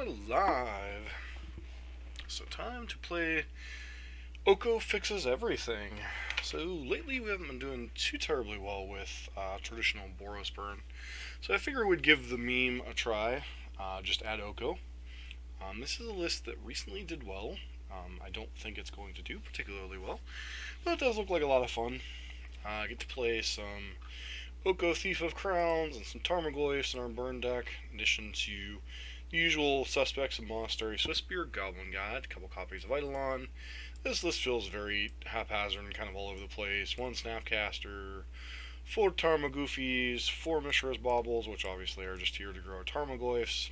live. So time to play Oko Fixes Everything. So lately we haven't been doing too terribly well with traditional Boros Burn. So I figure we'd give the meme a try. Just add Oko. This is a list that recently did well. I don't think it's going to do particularly well, but it does look like a lot of fun. I get to play some Oko Thief of Crowns and some Tarmogoyfs in our burn deck, in addition to the usual suspects of Monastery, Swissbeard, Goblin Guide, a couple copies of Eidolon. This list feels very haphazard and kind of all over the place. One Snapcaster, 4 Tarmogoofies, 4 Mishra's Baubles, which obviously are just here to grow Tarmogoyfs,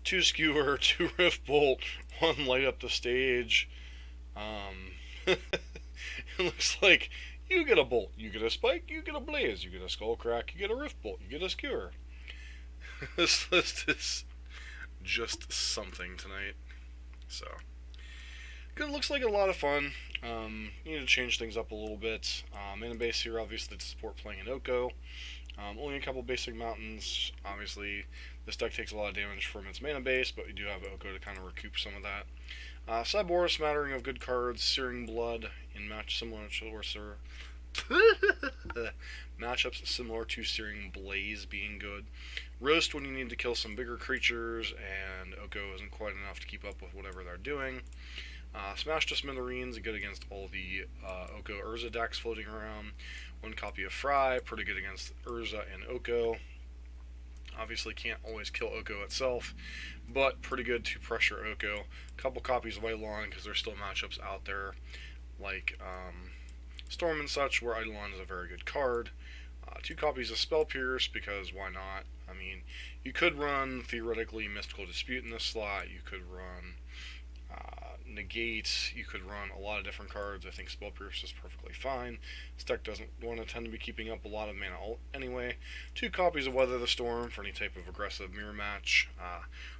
2 Skewer, 2 Rift Bolt, 1 Light Up the Stage. It looks like you get a Bolt, you get a Spike, you get a Blaze, you get a Skullcrack, you get a Rift Bolt, you get a Skewer. This list is just something tonight. So, good. Looks like a lot of fun. Need to change things up a little bit. Mana base here, obviously, to support playing in Oko. Only a couple basic mountains. Obviously, this deck takes a lot of damage from its mana base, but we do have Oko to kind of recoup some of that. Sideboard, smattering of good cards. Searing Blood in match similar to Sorcerer. Matchups similar to Searing Blaze being good. Roast when you need to kill some bigger creatures, and Oko isn't quite enough to keep up with whatever they're doing. Smash to Smithereens, good against all the Oko Urza decks floating around. 1 copy of Fry, pretty good against Urza and Oko. Obviously can't always kill Oko itself, but pretty good to pressure Oko. A couple copies of Eidolon, because there's still matchups out there, like Storm and such, where Eidolon is a very good card. 2 copies of Spell Pierce, because why not? I mean, you could run, theoretically, Mystical Dispute in this slot. You could run Negate. You could run a lot of different cards. I think Spell Pierce is perfectly fine. This deck doesn't want to tend to be keeping up a lot of mana anyway. 2 copies of Weather the Storm for any type of aggressive mirror match.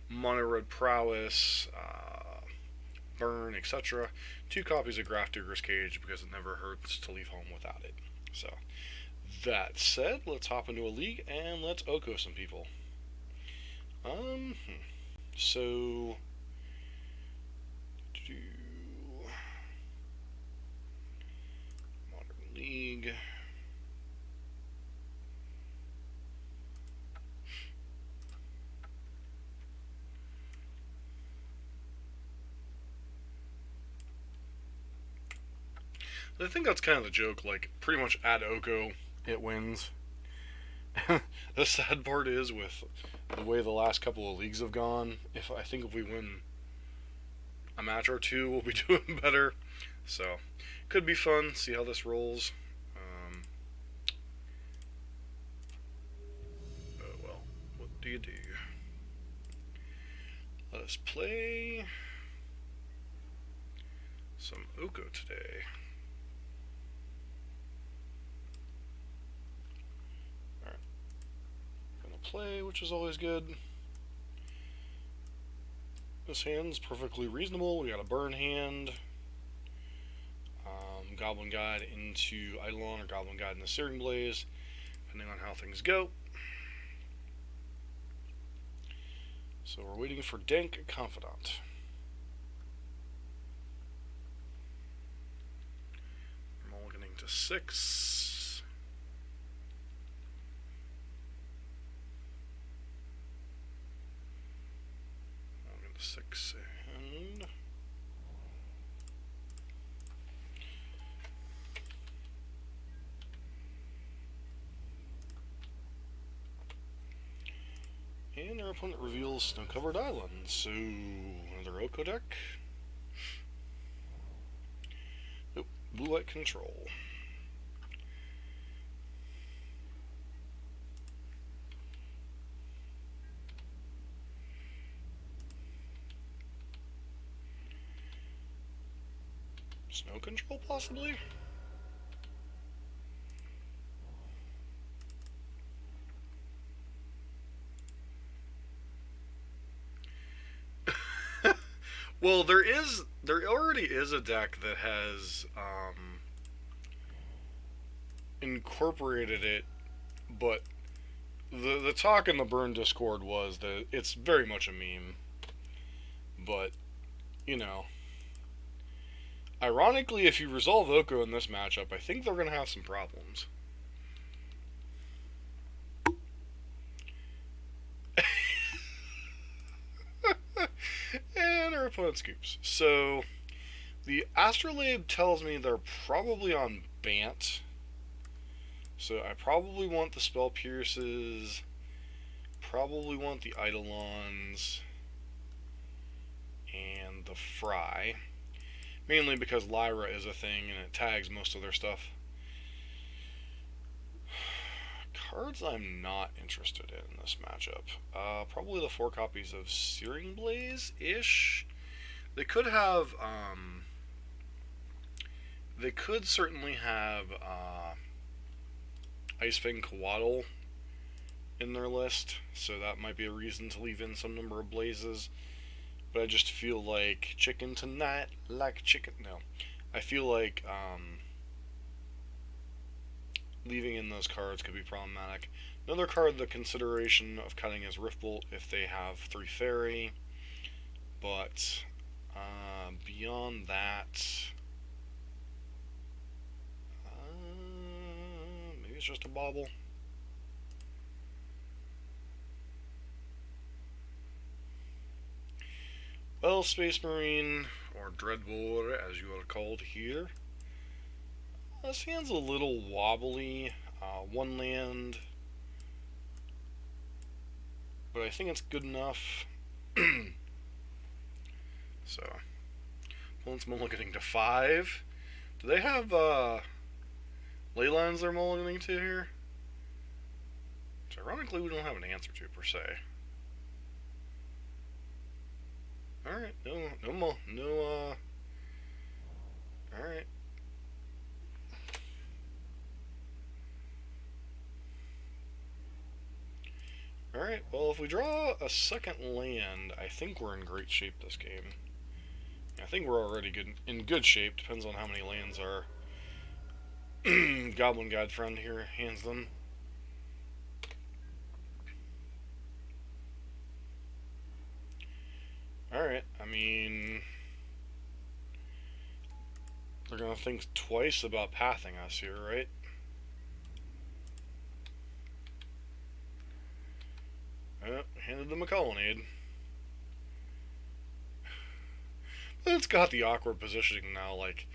Mono Red Prowess, Burn, etc. 2 copies of Grafdigger's Cage, because it never hurts to leave home without it. So, that said, let's hop into a league and let's Oko some people. So Modern League. I think that's kind of the joke, like, pretty much add Oko, it wins. The sad part is, with the way the last couple of leagues have gone, I think if we win a match or two, we'll be doing better. So, could be fun, see how this rolls. Oh well, what do you do? Let us play some Oko today. Play, which is always good. This hand's perfectly reasonable. We got a burn hand, Goblin Guide into Eidolon, or Goblin Guide into Searing Blaze, depending on how things go. So we're waiting for Dank Confidant. I'm all getting to 6. 6 and our opponent reveals Snow-Covered Island, so another Oko deck. Nope, Blue Light Control. Snow Control, possibly? Well, there already is a deck that has incorporated it, but the talk in the Burn Discord was that it's very much a meme, but you know, ironically, if you resolve Oko in this matchup, I think they're gonna have some problems. And our opponent scoops. So the Astrolabe tells me they're probably on Bant. So I probably want the Spell Pierces. Probably want the Eidolons. And the Fry. Mainly because Lyra is a thing and it tags most of their stuff. Cards I'm not interested in this matchup. Probably the 4 copies of Searing Blaze-ish. They could have, they could certainly have, Icefang Coatl in their list, so that might be a reason to leave in some number of Blazes. But I just feel like chicken tonight, like chicken. No, I feel like leaving in those cards could be problematic. Another card, the consideration of cutting is Riftbolt if they have 3 fairy, but beyond that, maybe it's just a bauble. Well, Space Marine, or Dreadbore as you are called here, this hand's a little wobbly. 1 land, but I think it's good enough. So, opponent's mulliganing to 5. Do they have ley lines they're mulliganing to here? Which ironically we don't have an answer to per se. Alright, alright. Alright, well, if we draw a second land, I think we're in great shape this game. I think we're already in good shape, depends on how many lands our Goblin God friend here hands them. Alright, I mean, they're gonna think twice about pathing us here, right? Handed them a colonnade. But it's got the awkward positioning now, like,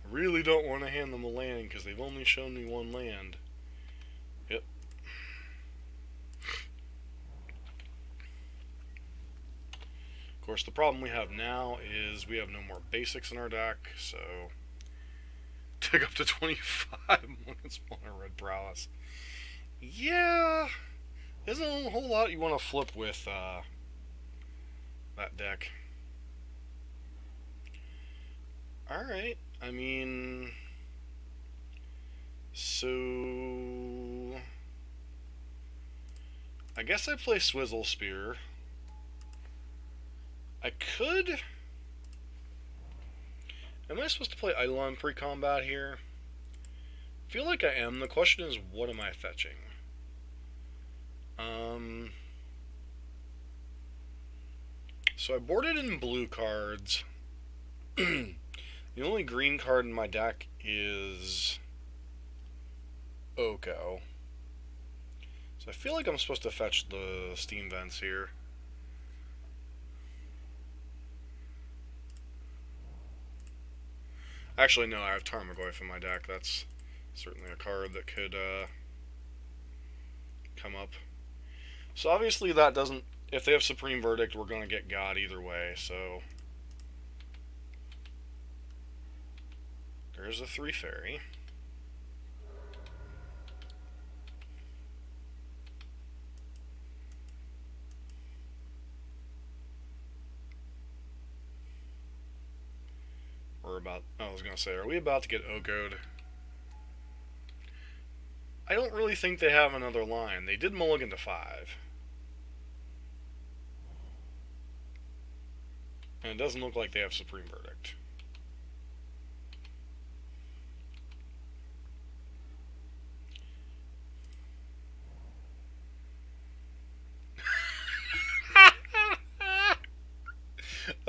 I really don't want to hand them a land because they've only shown me 1 land. Yep. Of course, the problem we have now is we have no more basics in our deck, so take up to 25 against Mono Red Prowess. Yeah, there's a whole lot you want to flip with that deck. Alright, I mean, so I guess I play Swizzle Spear. I could. Am I supposed to play Eidolon pre-combat here? I feel like I am. The question is, what am I fetching? So I boarded in blue cards. The only green card in my deck is Oko. So I feel like I'm supposed to fetch the Steam Vents here. Actually, no, I have Tarmogoyf in my deck. That's certainly a card that could come up. So obviously that doesn't... If they have Supreme Verdict, we're going to get God either way, so... There's a 3 fairy. We're about... I was going to say, are we about to get Ogoed? I don't really think they have another line. They did mulligan to 5. And it doesn't look like they have Supreme Verdict.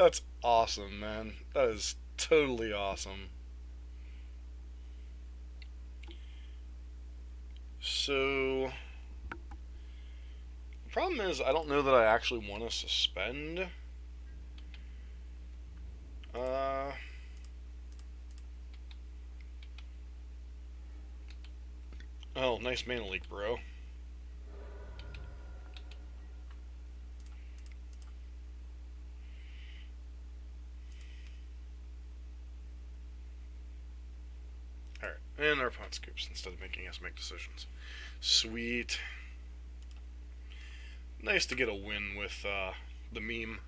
That's awesome, man. That is totally awesome. So, the problem is, I don't know that I actually want to suspend. Uh, oh, nice mana leak, bro. Alright, and our opponent scoops instead of making us make decisions. Sweet. Nice to get a win with the meme.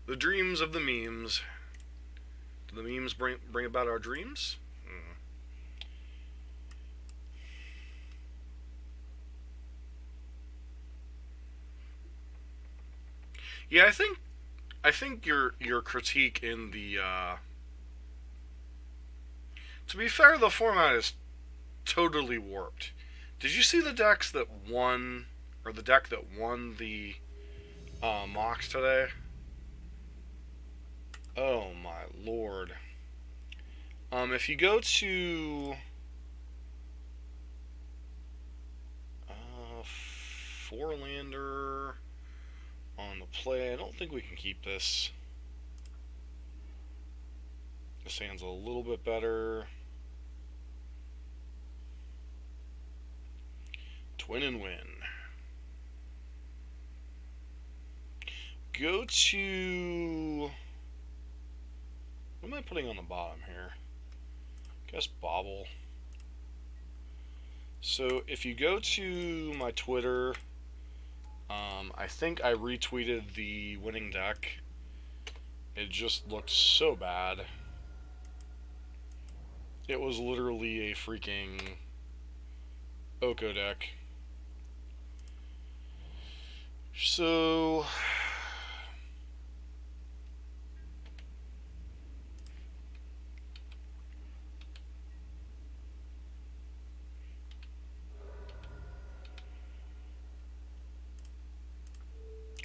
The dreams of the memes. Do the memes bring about our dreams? Yeah, I think your critique in the to be fair, the format is totally warped. Did you see the decks that won, or the deck that won the mocks today? Oh my lord. If you go to Four-lander on the play, I don't think we can keep this. This hand's a little bit better. Twin and win. Go to... What am I putting on the bottom here? Guess Bobble. So if you go to my Twitter, I think I retweeted the winning deck. It just looked so bad. It was literally a freaking Oko deck. So...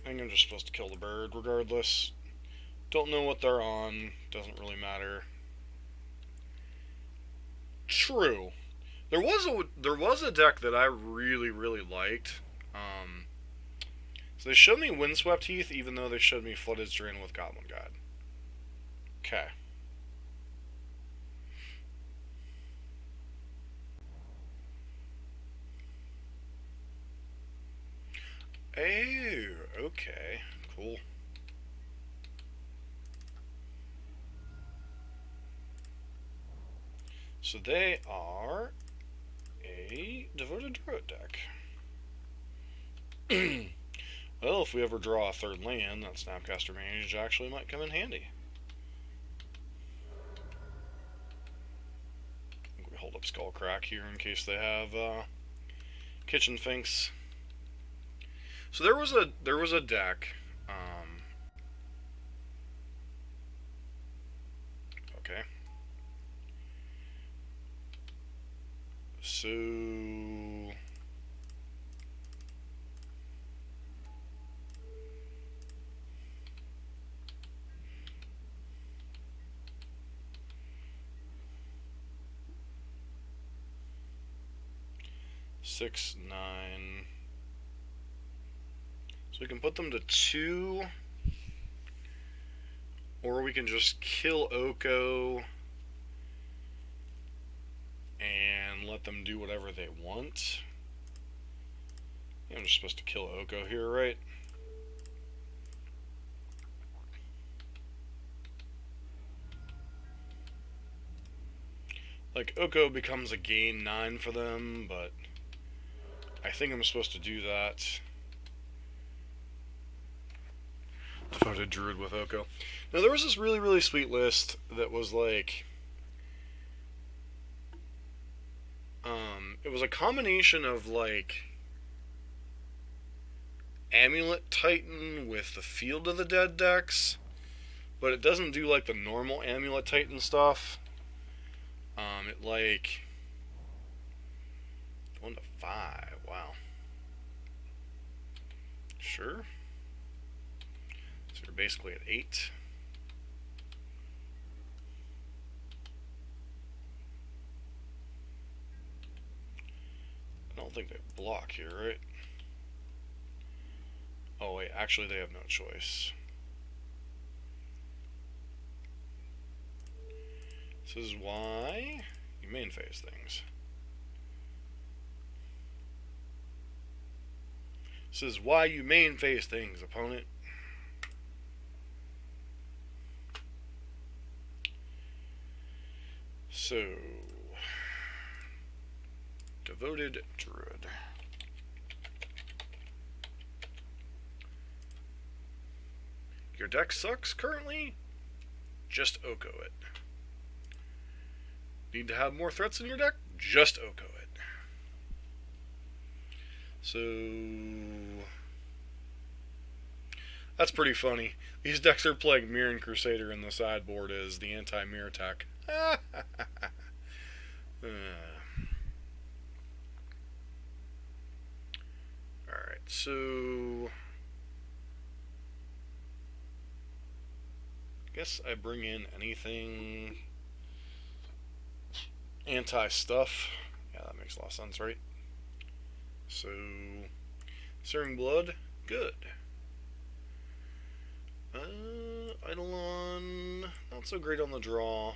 I think I'm just supposed to kill the bird regardless. Don't know what they're on. Doesn't really matter. True. There was a deck that I really liked. So they showed me Windswept Heath, even though they showed me Flooded Drain with Goblin God. Okay. Oh, okay. Cool. So they are a Devoted Druid deck. Well, if we ever draw a third land, that Snapcaster Mage actually might come in handy. I think we hold up Skullcrack here in case they have Kitchen Finks. So there was a deck. Okay. So 6, 9. So we can put them to 2. Or we can just kill Oko and let them do whatever they want. I'm just supposed to kill Oko here, right? Like, Oko becomes a gain 9 for them, but I think I'm supposed to do that. Devoted Druid with Oko. Now, there was this really sweet list that was like... it was a combination of, like... Amulet Titan with the Field of the Dead decks, but it doesn't do, like, the normal Amulet Titan stuff. It, like... 1 to 5, wow. Sure. So you're basically at 8. don't think they block here, right? Oh wait, actually they have no choice. This is why you main phase things. This is why you main phase things, opponent. So, Devoted Druid. Your deck sucks currently? Just Oko it. Need to have more threats in your deck? Just Oko it. So, that's pretty funny. These decks are playing Mirror and Crusader, and the sideboard is the anti-mirror attack. Alright, so I guess I bring in anything anti-stuff. Yeah, that makes a lot of sense, right? So, Searing Blood, good. Eidolon, not so great on the draw.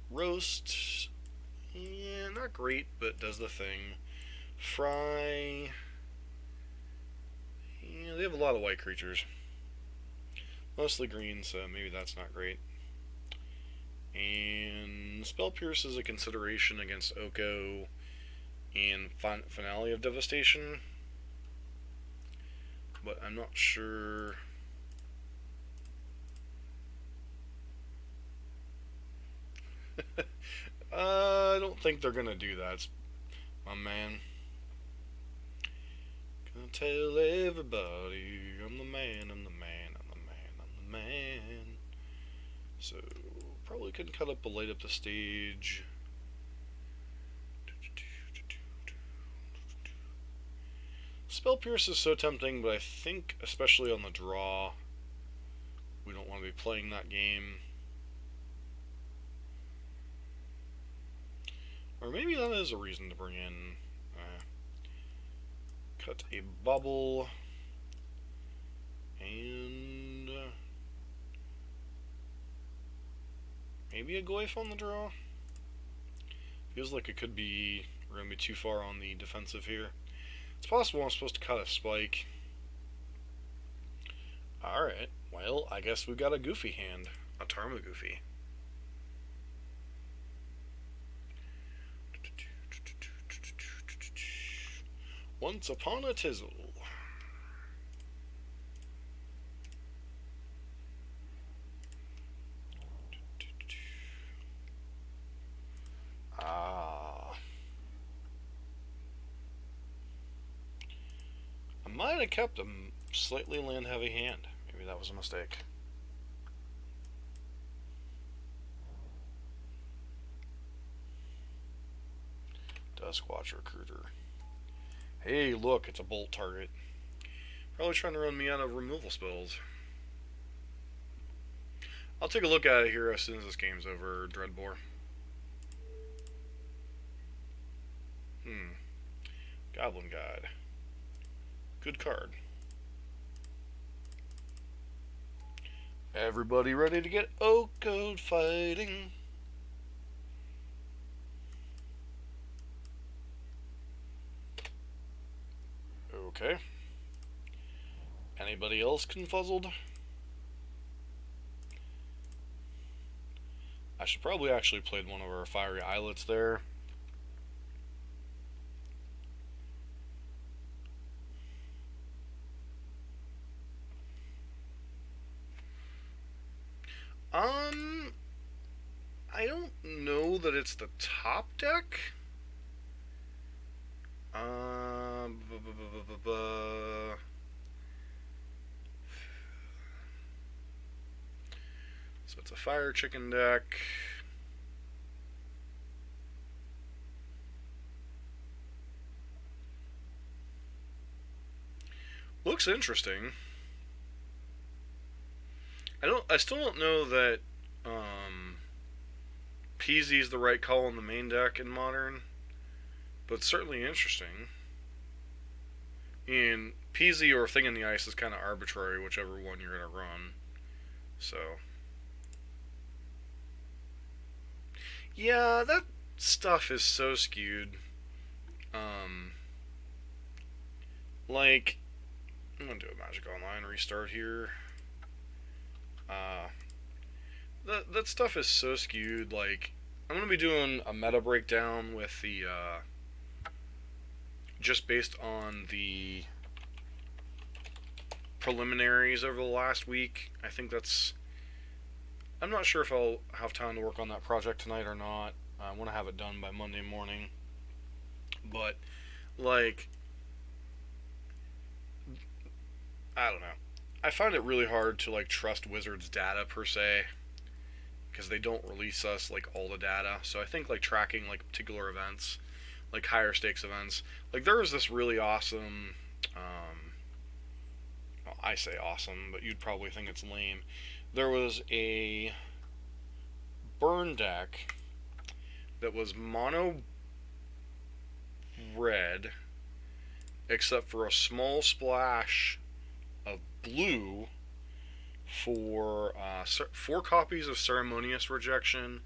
Roast, yeah, not great, but does the thing. Fry, yeah, they have a lot of white creatures. Mostly green, so maybe that's not great. And Spell Pierce is a consideration against Oko and Finale of Devastation. But I'm not sure. I don't think they're gonna do that, my man. Gonna tell everybody I'm the man, I'm the man, I'm the man, I'm the man. So, probably couldn't cut up a light up the stage. Spell Pierce is so tempting, but I think, especially on the draw, we don't want to be playing that game. Or maybe that is a reason to bring in. Cut a bubble. And maybe a Goyf on the draw. Feels like it could be. We're going to be too far on the defensive here. It's possible I'm supposed to cut a spike. Alright, well, I guess we've got a goofy hand. A Tarmogoofy. Once upon a tizzle. I might have kept a slightly land-heavy hand. Maybe that was a mistake. Duskwatch Recruiter. Hey, look, it's a bolt target. Probably trying to run me out of removal spells. I'll take a look at it here as soon as this game's over, Dreadbore. Goblin Guide. Good card. Everybody ready to get Oko fighting? Okay. Anybody else confuzzled? I should probably actually played one of our Fiery Islets there. I don't know that it's the top deck. So it's a Fire Chicken deck. Looks interesting. I still don't know that Peasy's the right call in the main deck in Modern. but certainly interesting. And PZ or Thing in the Ice is kind of arbitrary, whichever one you're going to run. So, yeah, that stuff is so skewed. Um, like, I'm going to do a Magic Online restart here. That stuff is so skewed. Like, I'm going to be doing a meta breakdown with the, just based on the preliminaries over the last week. I think that's... I'm not sure if I'll have time to work on that project tonight or not. I want to have it done by Monday morning. But, like, I don't know. I find it really hard to, like, trust Wizards' data, per se, because they don't release us, like, all the data. So I think, like, tracking, like, particular events, like, higher stakes events. Like, there was this really awesome, well, I say awesome, but you'd probably think it's lame. There was a burn deck that was mono red, except for a small splash of blue for 4 copies of Ceremonious Rejection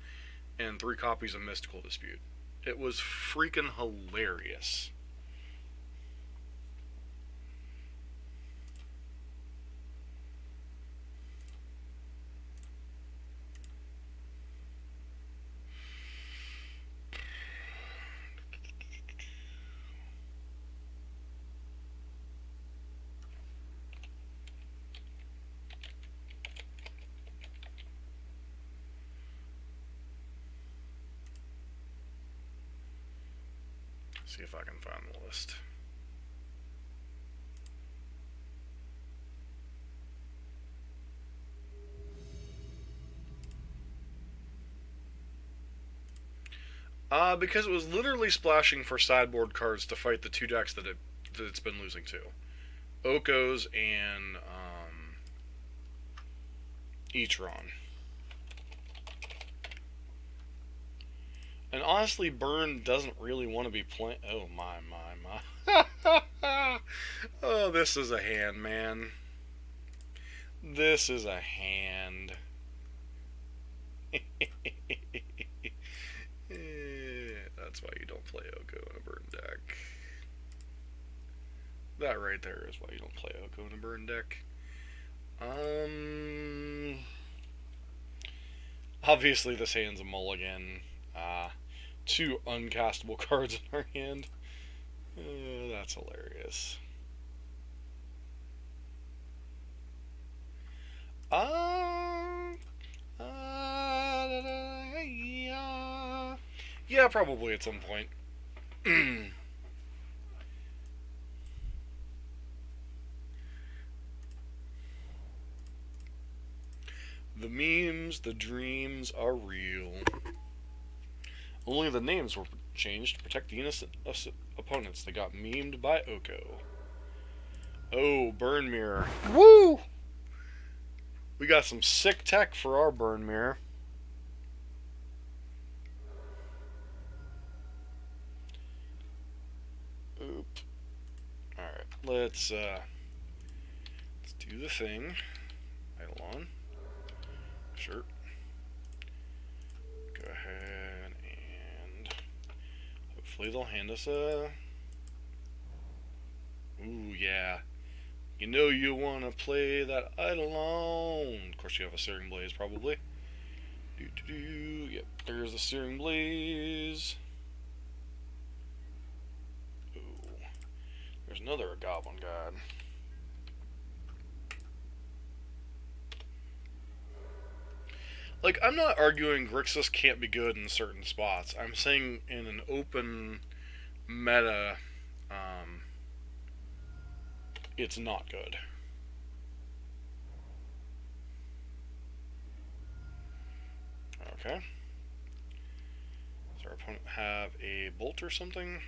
and 3 copies of Mystical Dispute. It was freaking hilarious. See if I can find the list. Because it was literally splashing for sideboard cards to fight the 2 decks that it's been losing to. Oko's and Etron. And honestly, Burn doesn't really want to be playing... Oh, my. Oh, this is a hand, man. This is a hand. That's why you don't play Oko in a Burn deck. That right there is why you don't play Oko in a Burn deck. Obviously, this hand's a mulligan. 2 uncastable cards in our hand. That's hilarious. Yeah, probably at some point. The memes, the dreams are real. Only the names were changed to protect the innocent opponents that got memed by Oko. Oh, Burn Mirror. Woo! We got some sick tech for our Burn Mirror. Oop. Alright, let's do the thing. Idle on. Sure. Go ahead and hopefully they'll hand us a... Ooh, yeah. You know you want to play that Idle on. Of course you have a Searing Blaze, probably. Yep, there's the Searing Blaze. Ooh. There's another Goblin God. Like, I'm not arguing Grixis can't be good in certain spots. I'm saying in an open meta, it's not good. Okay. Does our opponent have a bolt or something?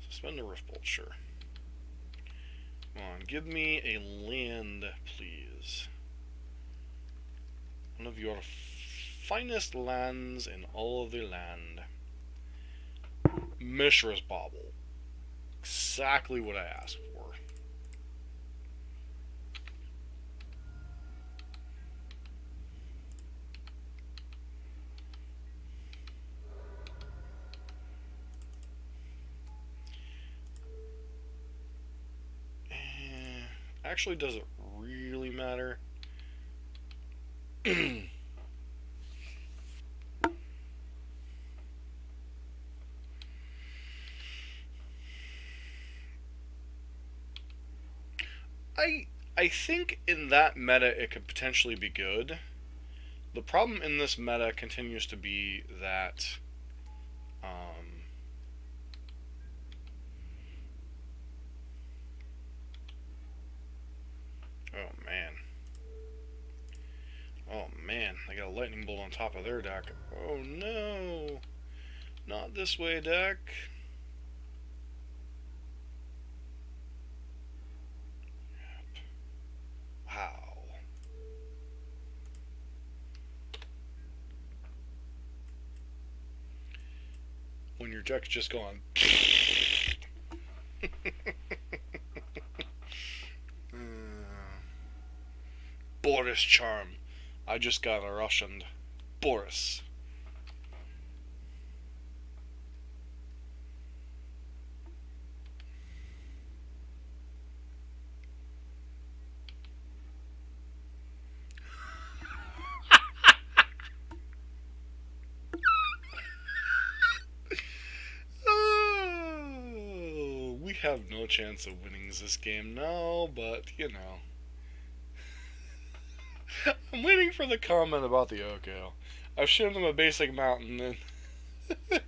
Suspend a Rift Bolt, sure. Come on, give me a land, please. One of your finest lands in all of the land. Mishra's Bauble. Exactly what I asked for. Actually, does it really matter? I I think in that meta it could potentially be good. The problem in this meta continues to be that oh man. Oh man, they got a lightning bolt on top of their deck. Oh no. Not this way, deck. Wow. When your deck's just gone. Boris Charm. I just got a Russian. Boris. Oh, we have no chance of winning this game now, but you know. I'm waiting for the comment about the Oko. I've shown them a basic mountain and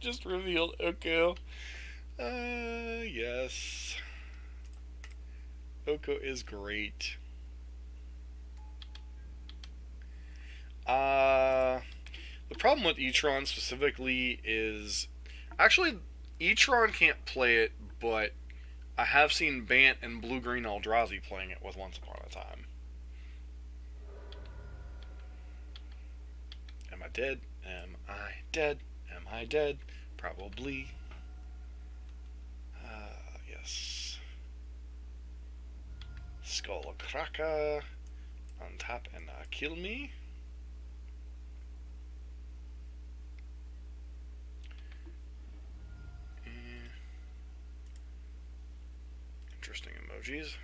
just revealed Oko. Yes. Oko is great. The problem with Etron specifically is... Actually, Etron can't play it, but I have seen Bant and Blue-Green Eldrazi playing it with Once Upon a Time. Am I dead? Am I dead? Am I dead? Probably. Yes. Skull Kraka. Untap and kill me. Interesting emojis.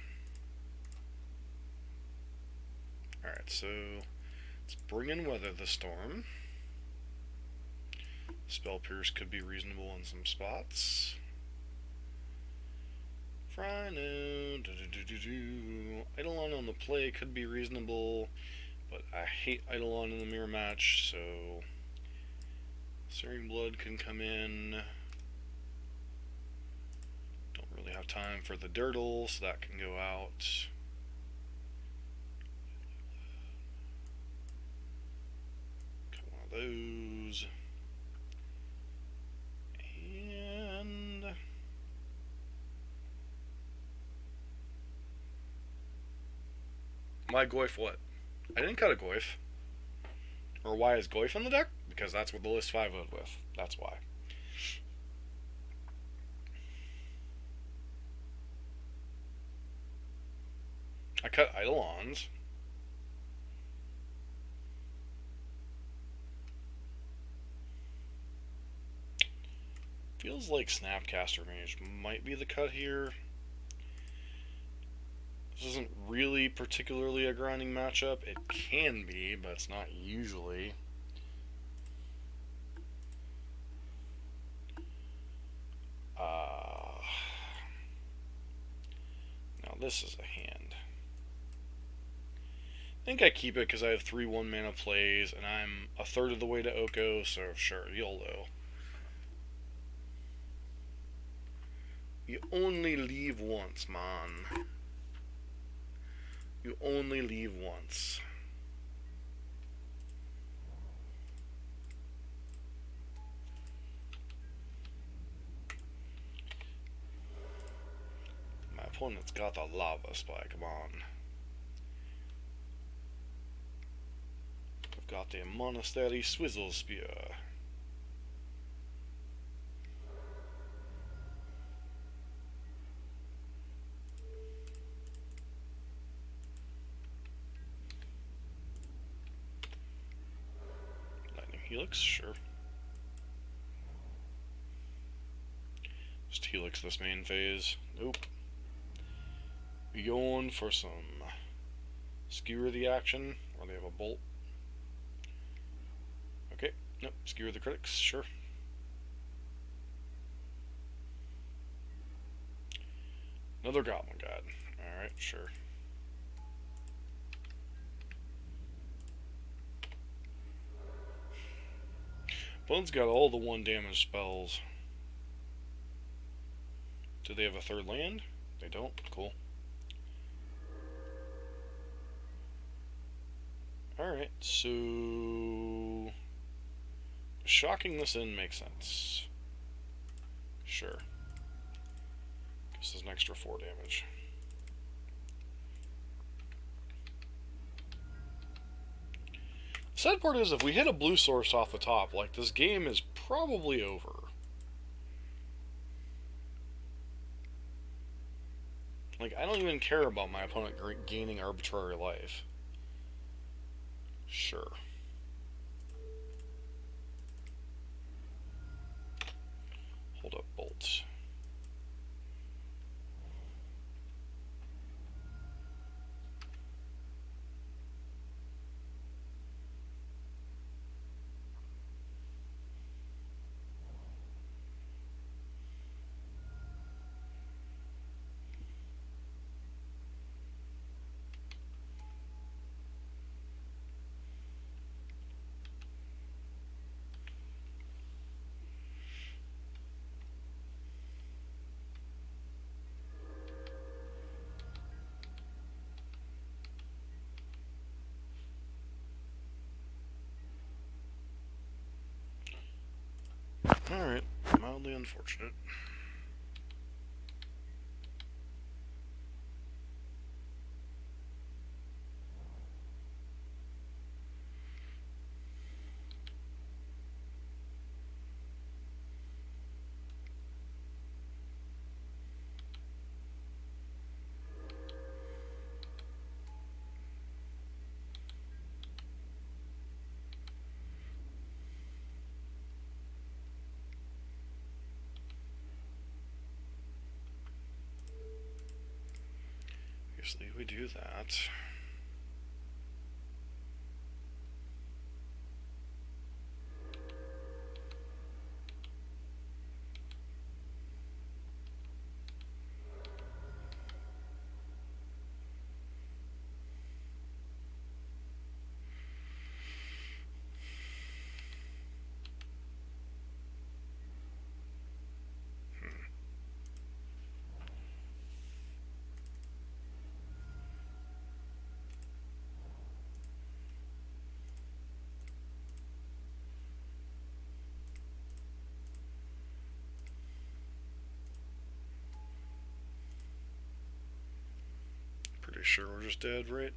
Alright, so let's bring in Weather the Storm. Spell Pierce could be reasonable in some spots. Frino. Eidolon on the play could be reasonable, but I hate Eidolon in the mirror match, so Searing Blood can come in. Don't really have time for the Dirtle, so that can go out. Got one of those. And my Goyf what? I didn't cut a Goyf. Or why is Goyf on the deck? Because that's what the list 5 would with. That's why. I cut Eidolons. Feels like Snapcaster Mage might be the cut here. This isn't really particularly a grinding matchup. It can be, but it's not usually. Now this is a hand. I think I keep it because I have 3 1-mana plays, and I'm a third of the way to Oko, so sure, YOLO. You only leave once, man. You only leave once. My opponent's got the Lava Spike, come on. I've got the Monastery Swizzle Spear. Helix? Sure. Just Helix this main phase. Nope. We going for some skewer the action, or they have a bolt. Okay, nope, skewer the critics, sure. Another Goblin God. Alright, sure. Opponent's got all the 1 damage spells. Do they have a 3rd land? They don't. Cool. Alright, so... shocking this in makes sense. Sure. Gives us an extra 4 damage. The sad part is, if we hit a blue source off the top, like, this game is probably over. Like, I don't even care about my opponent gaining arbitrary life. Sure. Hold up bolts. Alright, mildly unfortunate. Usually we do that. Pretty sure we're just dead, right?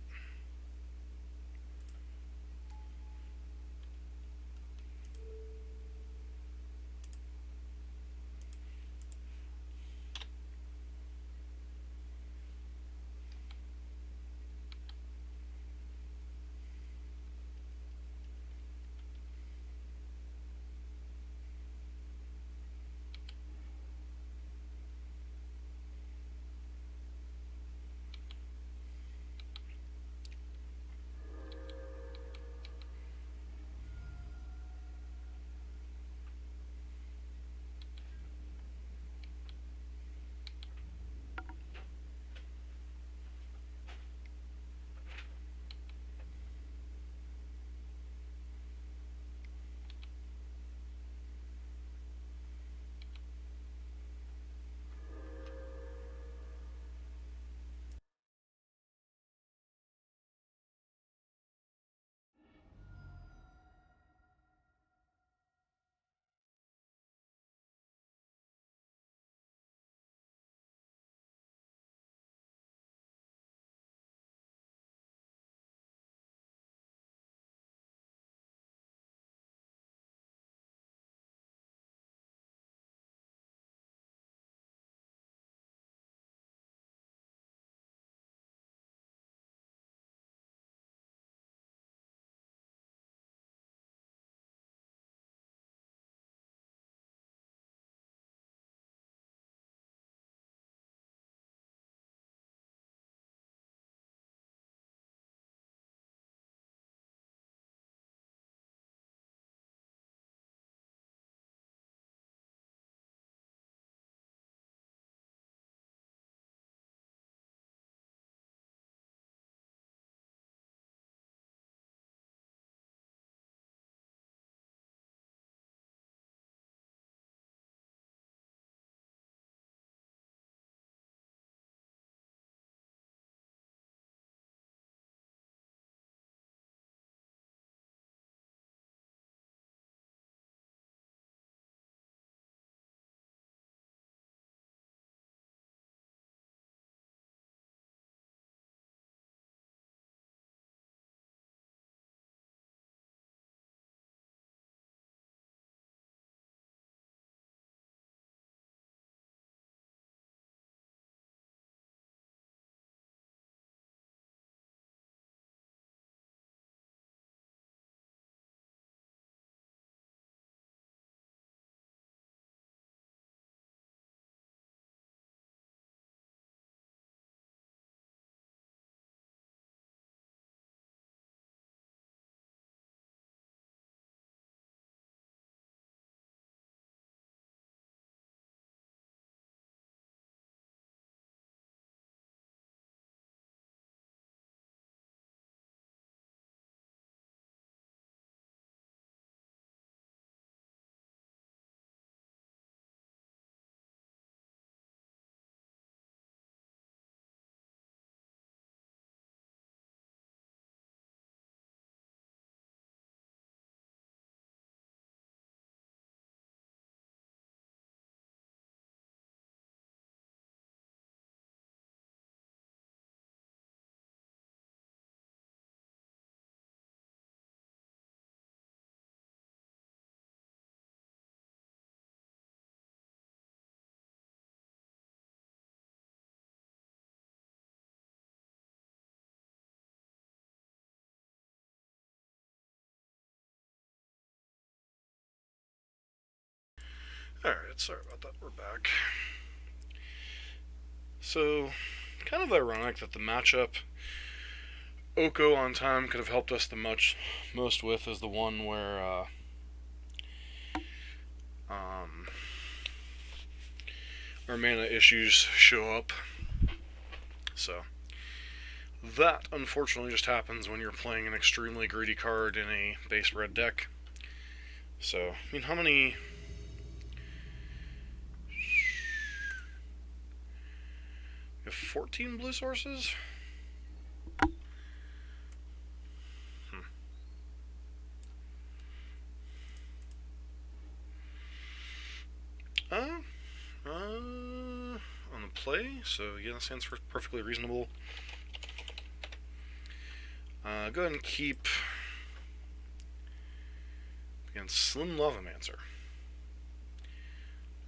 Alright, sorry about that, we're back. So, kind of ironic that the matchup Oko on time could have helped us the most with is the one where our mana issues show up. So, that unfortunately just happens when you're playing an extremely greedy card in a base red deck. So, I mean, how many... We have 14 blue sources? On the play, so yeah, that sounds perfectly reasonable. Go ahead and keep against Slim Lavamancer.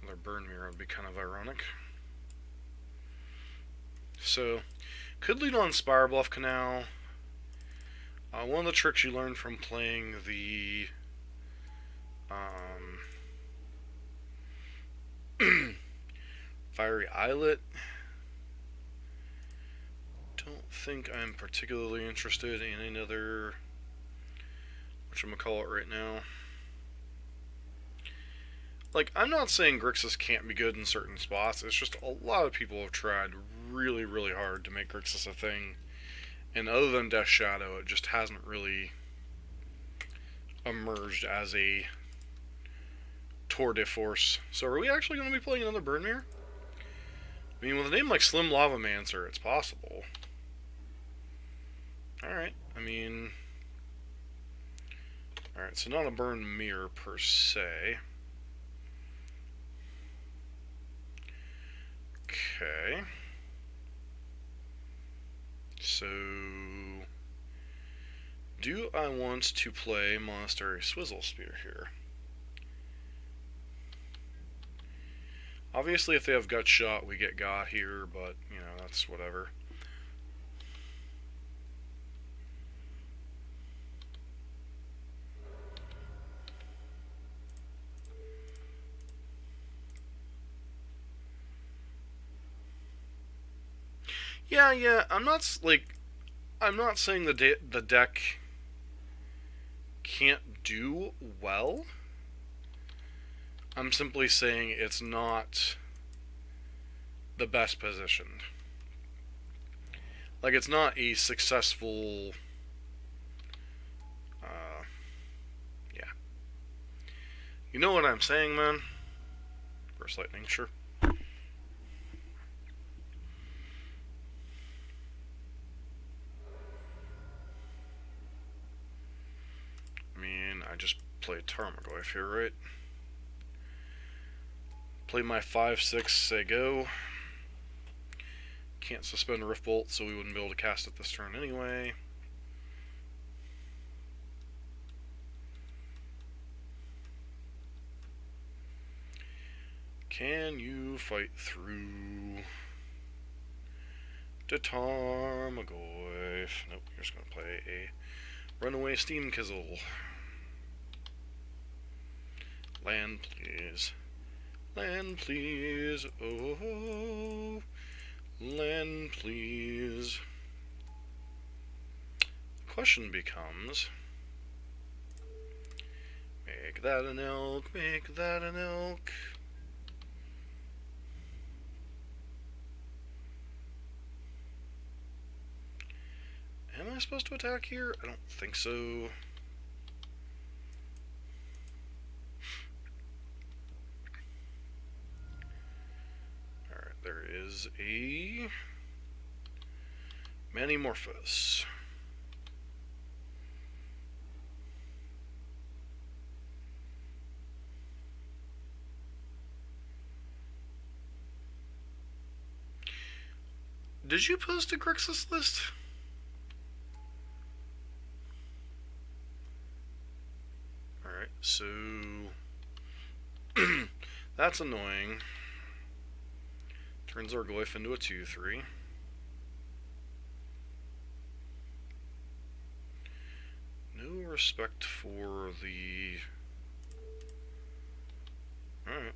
Another burn mirror would be kind of ironic. So, could lead on Spire Bluff Canal. One of the tricks you learned from playing the Fiery Islet. Don't think I'm particularly interested in another whatchamacallit right now. Like, I'm not saying Grixis can't be good in certain spots, it's just a lot of people have tried really, really hard to make Grixis a thing. And other than Death Shadow, it just hasn't really emerged as a tour de force. So are we actually going to be playing another Burn Mirror? I mean, with a name like Slim Lavamancer, it's possible. Alright, I mean... Alright, so not a Burn Mirror per se. Okay. So... do I want to play Monastery Swizzle Spear here? Obviously, if they have Gut Shot, we get got here, but, you know, that's whatever. Yeah, I'm not saying the deck can't do well. I'm simply saying it's not the best positioned. Like, it's not a successful... yeah. You know what I'm saying, man? Burst Lightning, sure. I mean, I just played Tarmogoyf here, right? Play my 5/6, say go. Can't suspend Rift Bolt, so we wouldn't be able to cast it this turn anyway. Can you fight through the Tarmogoyf? Nope, you're just going to play a Runaway Steam Kizzle. Land, please. Land, please. Oh, land, please. The question becomes... make that an elk, make that an elk. Am I supposed to attack here? I don't think so. Alright, there is a Manimorphous. Did you post a Grixis list? Alright, so... that's annoying. Turns Zargoyf into a 2/3. No respect for the... Alright.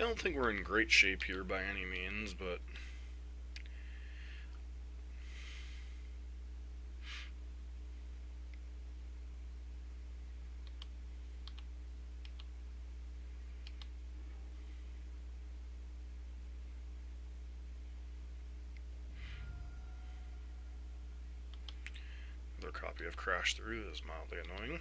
don't think we're in great shape here by any means, but another copy of Crash Through is mildly annoying.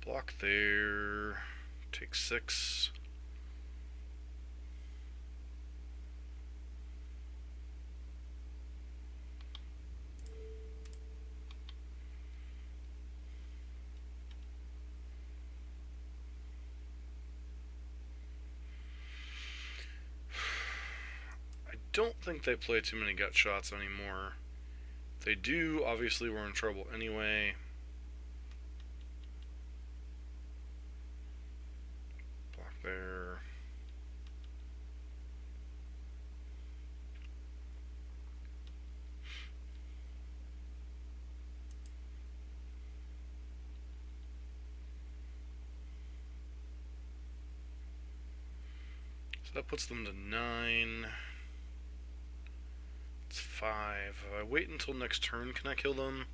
Block there. Take 6. I don't think they play too many gut shots anymore. If they do, obviously we're in trouble anyway. Block there. So that puts them to 9. It's 5. If I wait until next turn, can I kill them?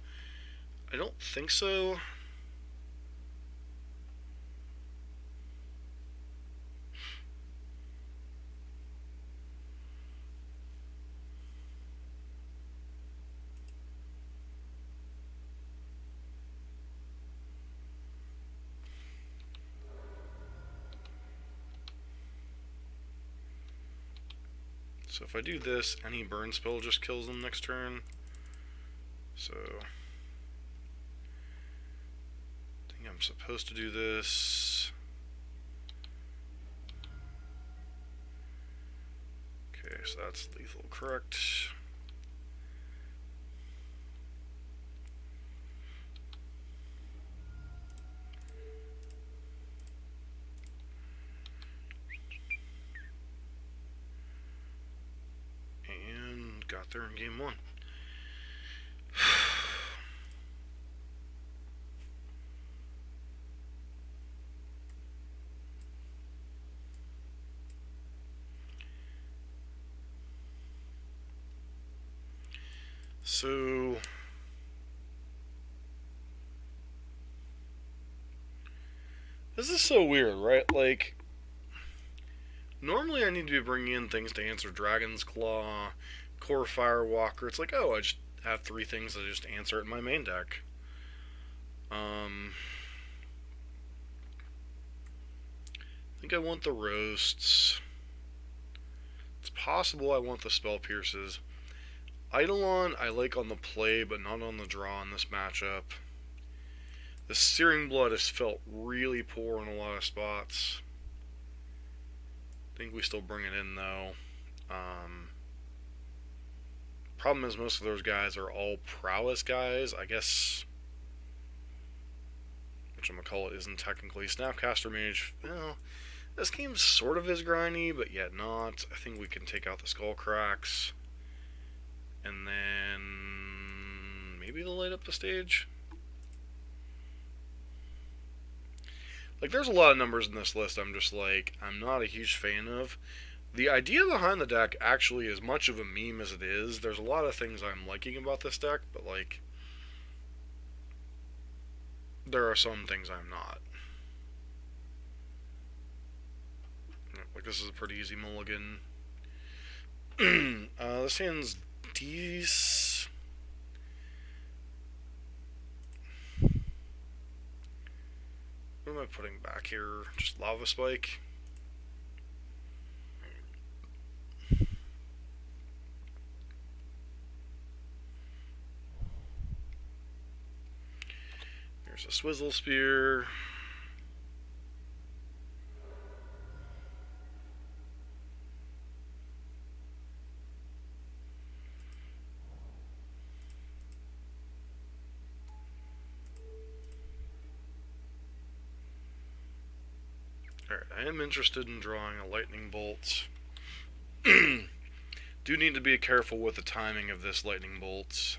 I don't think so. So if I do this, any burn spell just kills them next turn. So I think I'm supposed to do this. Okay, so that's lethal, correct. And got there in game 1. So this is so weird, right? Like, normally I need to be bringing in things to answer Dragon's Claw, Core Firewalker. It's like, oh, I just have 3 things that just answer it in my main deck. I think I want the Roasts. It's possible I want the Spell Pierces. Eidolon I like on the play, but not on the draw in this matchup. The Searing Blood has felt really poor in a lot of spots. I think we still bring it in, though. Problem is, most of those guys are all prowess guys. I guess whatchamacallit isn't technically. Snapcaster Mage, well, this game sort of is grindy, but yet not. I think we can take out the Skull Cracks. And then maybe they'll light up the stage. Like, there's a lot of numbers in this list I'm just like, I'm not a huge fan of. The idea behind the deck actually is much of a meme as it is. There's a lot of things I'm liking about this deck, but, like, there are some things I'm not. Like, this is a pretty easy mulligan. This hand's decent. What am I putting back here? Just Lava Spike? There's a Swizzle Spear. Alright, I am interested in drawing a lightning bolt. Do need to be careful with the timing of this lightning bolt.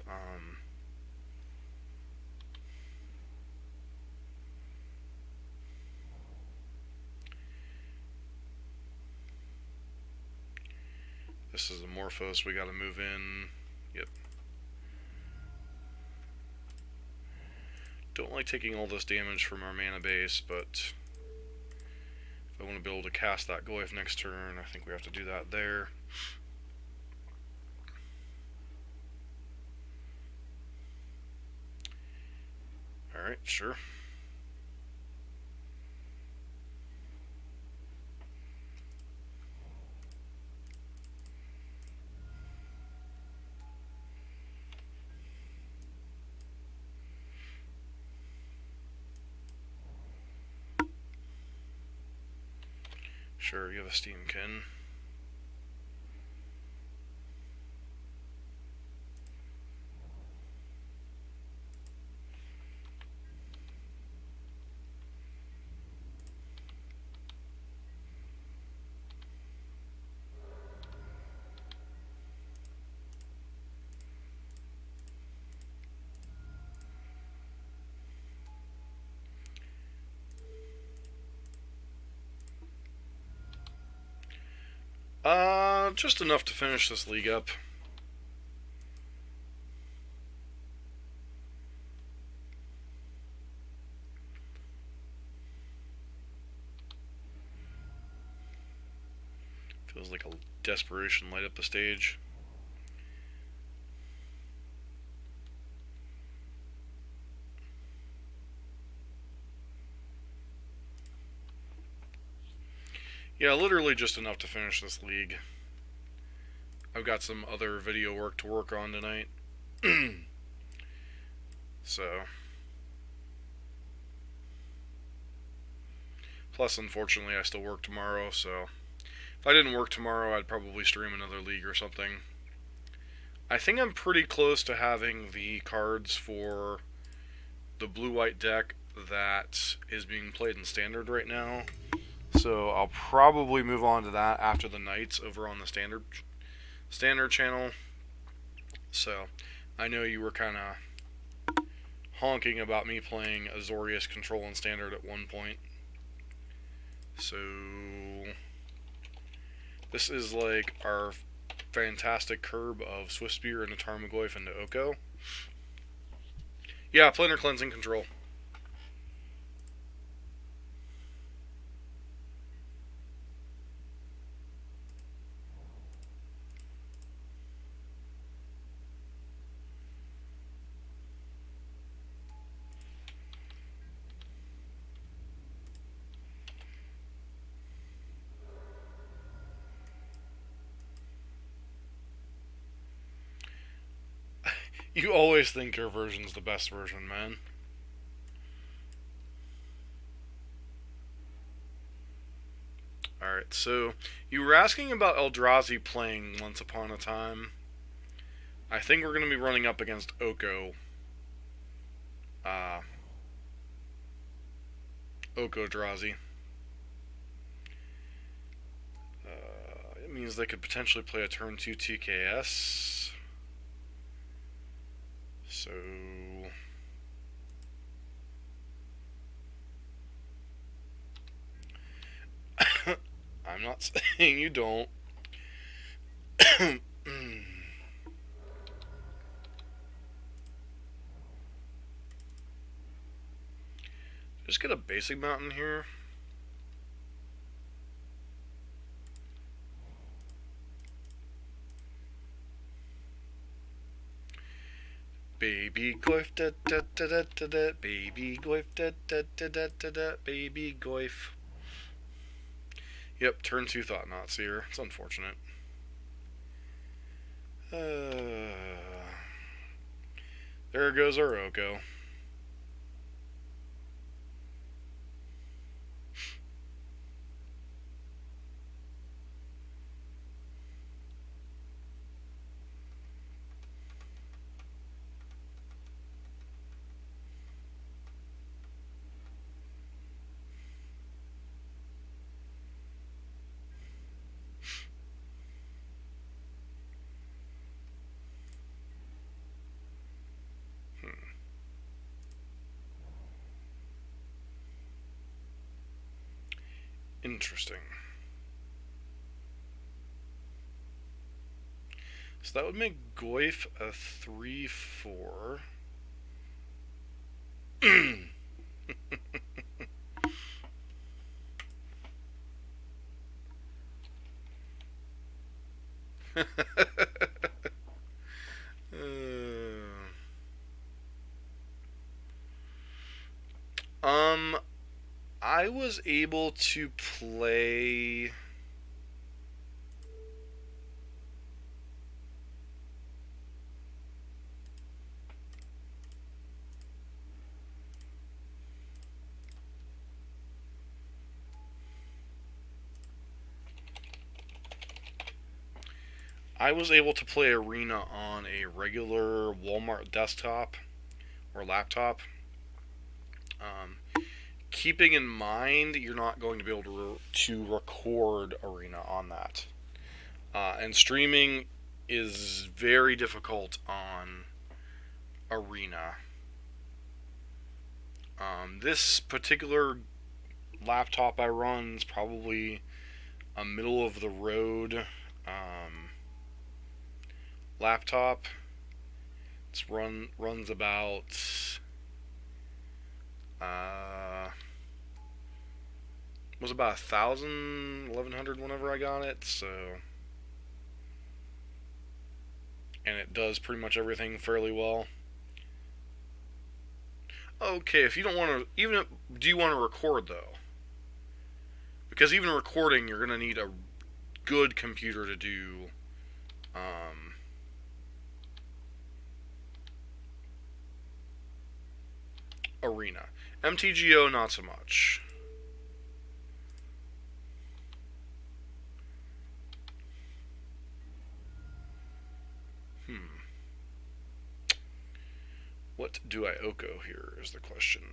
This is a Morphos we gotta move in. Yep. Don't like taking all this damage from our mana base, but if I want to be able to cast that Goyf next turn, I think we have to do that there. Alright, sure. Sure, you have a Steamkin. Just enough to finish this league up. Feels like a desperation light up the stage. Yeah, literally just enough to finish this league. I've got some other video work to work on tonight. So. Plus, unfortunately, I still work tomorrow, so if I didn't work tomorrow, I'd probably stream another league or something. I think I'm pretty close to having the cards for the blue-white deck that is being played in Standard right now. So I'll probably move on to that after the Knights over on the Standard channel. So I know you were kind of honking about me playing Azorius Control in Standard at one point. So this is like our fantastic curb of Swiftspear and Tarmogoyf into Oko. Yeah, Planar Cleansing Control. You always think your version's the best version, man. Alright, so you were asking about Eldrazi playing Once Upon a Time. I think we're going to be running up against Oko. Oko Drazi. It means they could potentially play a turn 2 TKS. So I'm not saying you don't. Just get a basic mountain here. Baby Goyf, da da da da da da. Baby Goyf, da da da da da da. Baby Goyf. Yep, turn 2 Thought-Knot Seer. It's unfortunate. There goes our Oko. Interesting. So that would make Goyf a 3/4. um, I was able to play. I was able to play Arena on a regular Walmart desktop or laptop. Keeping in mind, you're not going to be able to record Arena on that. And streaming is very difficult on Arena. This particular laptop I run is probably a middle of the road laptop. It's runs about was about 1,000, 1,100 whenever I got it. So, and it does pretty much everything fairly well. Okay, if you don't want to, do you want to record though? Because even recording, you're gonna need a good computer to do. Arena. MTGO, not so much. What do I Oko here is the question.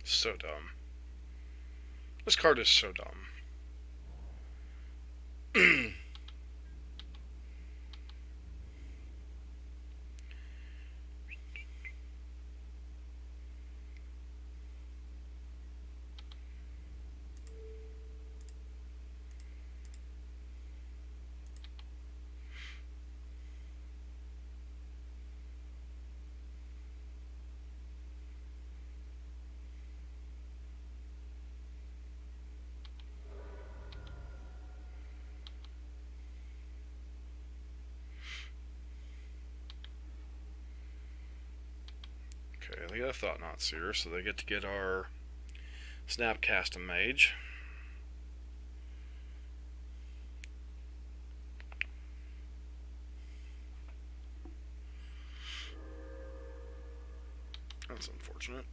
So dumb. This card is so dumb. Okay, they got a Thought-Knot Seer, so they get to get our Snapcast and Mage. That's unfortunate.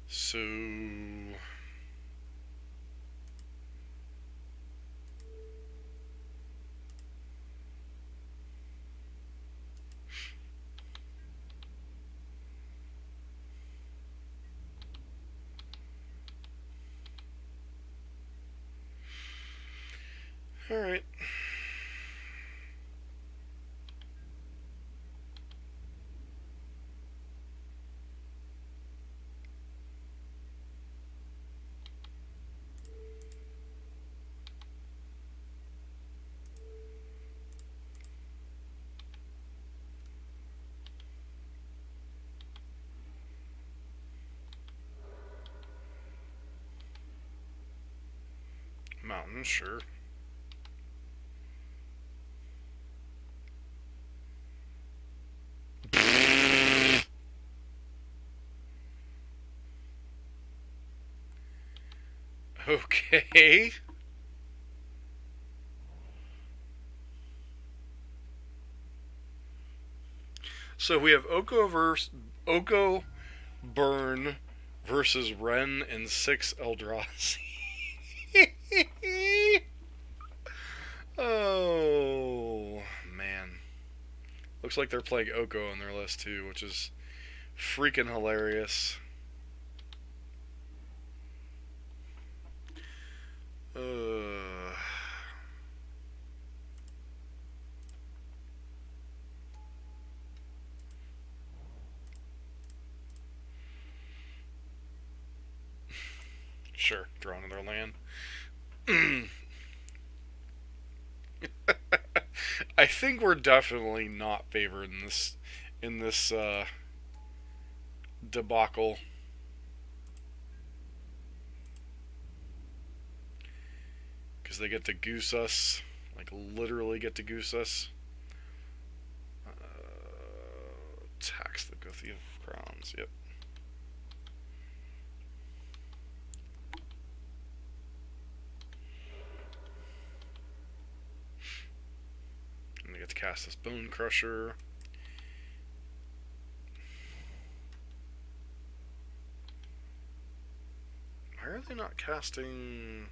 So all right. Mountain, sure. Okay. So we have Oko Burn versus Ren and 6 Eldrazi. Oh, man. Looks like they're playing Oko on their list too, which is freaking hilarious. Uh, sure, draw another land. I think we're definitely not favored in this debacle. Because they get to goose us. Like, literally get to goose us. Tax the Gothi of Crowns. Yep. And they get to cast this Bone Crusher. Why are they not casting...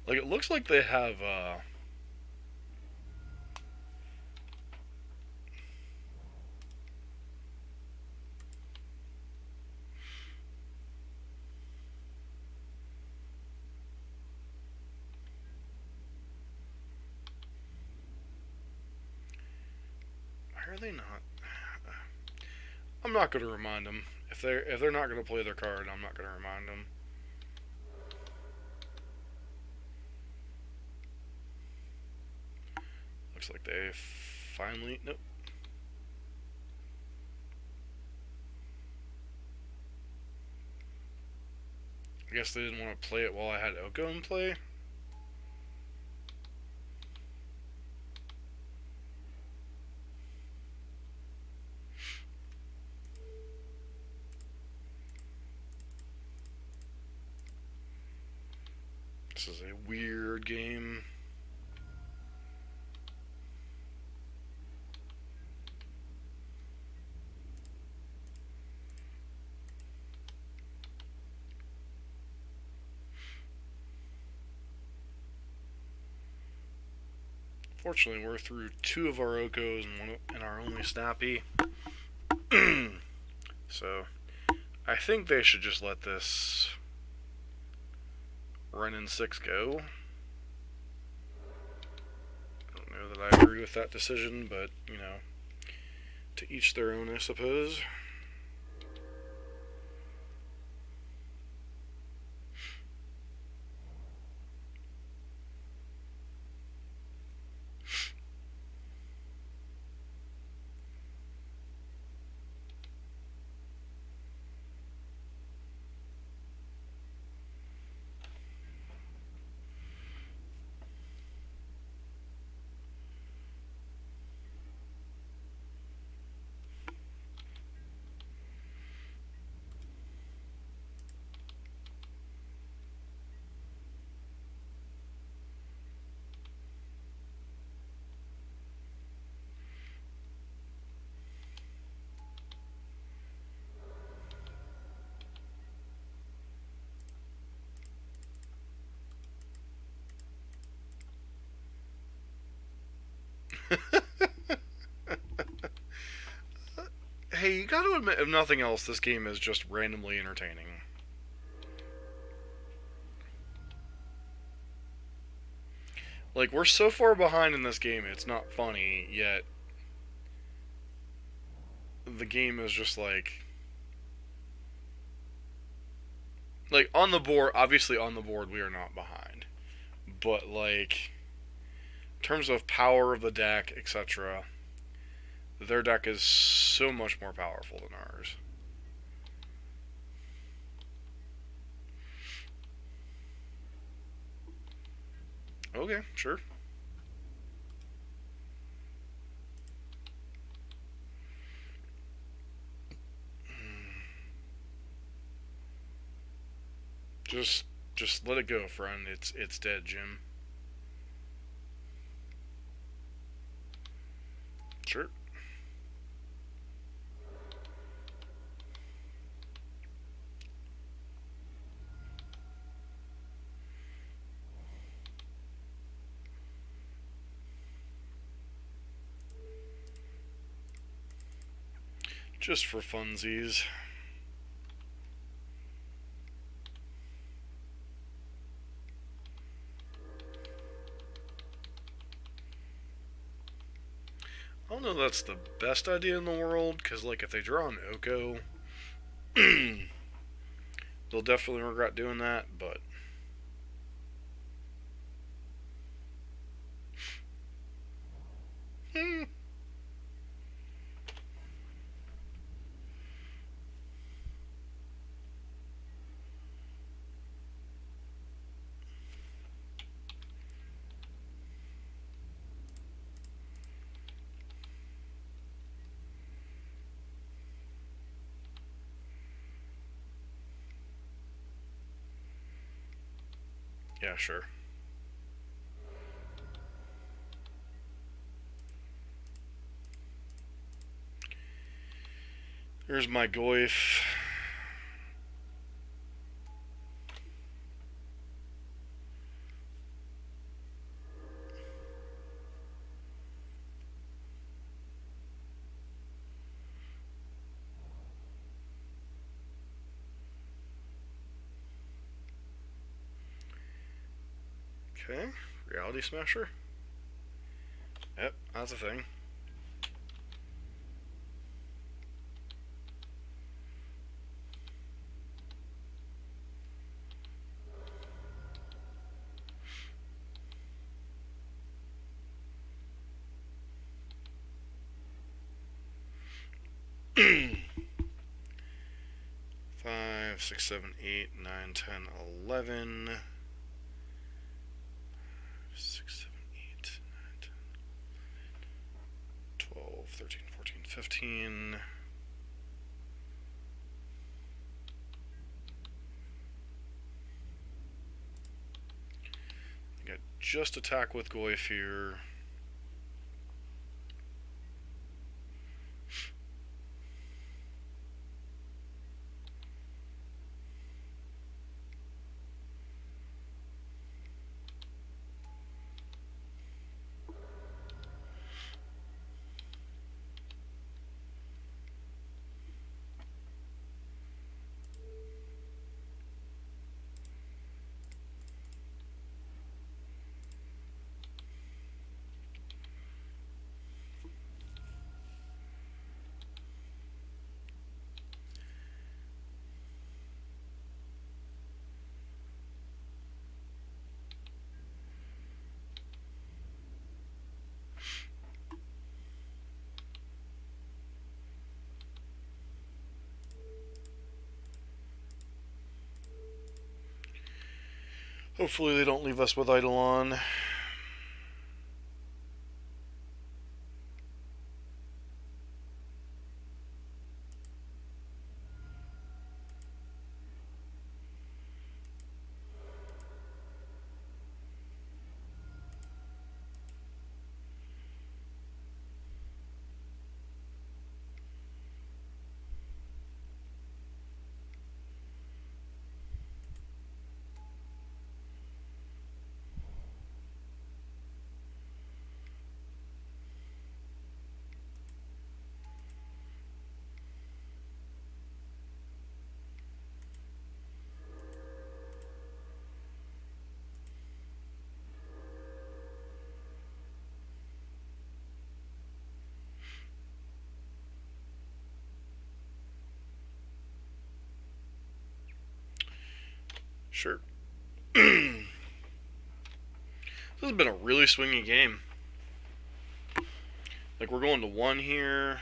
Like, it looks like they have, why are they not... I'm not going to remind them. If they're not going to play their card, I'm not going to remind them. Looks like they finally... Nope. I guess they didn't want to play it while I had Oko in play. This is a weird game. Fortunately, we're through 2 of our Okos and our only Snappy. So, I think they should just let this Ren and 6 go. I don't know that I agree with that decision, but, you know, to each their own, I suppose. hey, you gotta admit, if nothing else, this game is just randomly entertaining. Like, we're so far behind in this game, it's not funny, yet the game is just like on the board, obviously on the board we are not behind. But like in terms of power of the deck, etc., their deck is so much more powerful than ours. Okay, sure. Just just let it go, friend. It's dead, Jim. Sure. Just for funsies. I don't know if that's the best idea in the world, because, like, if they draw an Oko, they'll definitely regret doing that, but... yeah, sure. Here's my Goyf. Okay, Reality Smasher. Yep, that's a thing. Five, 6, 7, 8, 9, 10, 11. 6, 7, 8, 9, 10, 12, 13, 14, 15. I got just attack with Goyf here. Hopefully they don't leave us with Eidolon. Sure. This has been a really swingy game. Like, we're going to 1 here.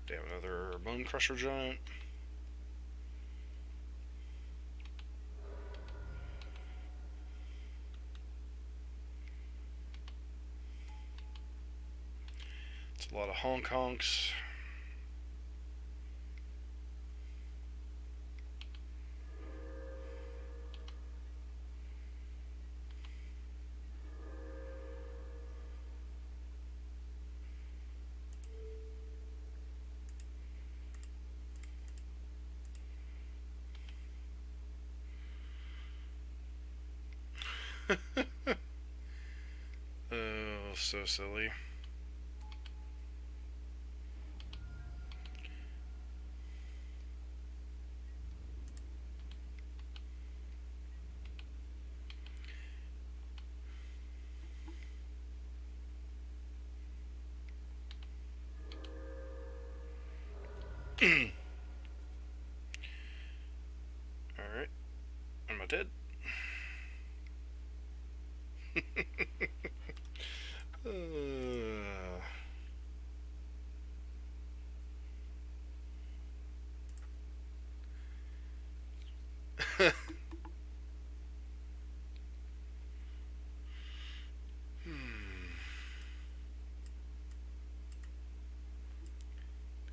Damn, another Bone Crusher Giant. It's a lot of honk honks. Oh, so silly. Alright. Am I dead?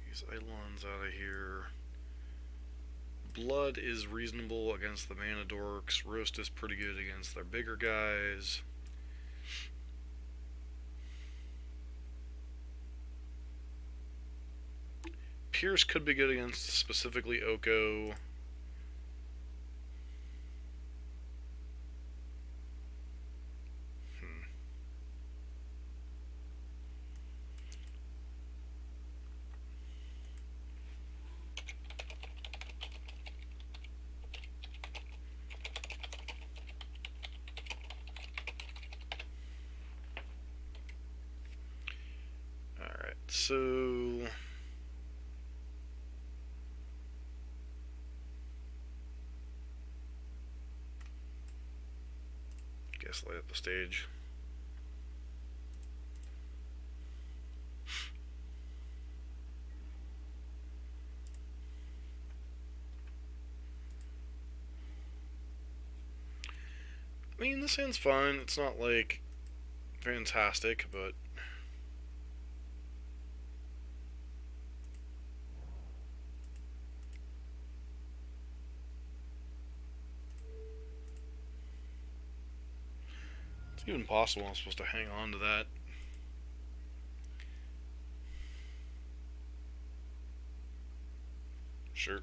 These Eidolons out of here. Blood is reasonable against the mana dorks. Roast is pretty good against their bigger guys. Pierce could be good against specifically Oko. Alright, so guess light up the stage. I mean, this hand's fine. It's not like fantastic, but it's even possible I'm supposed to hang on to that. Sure.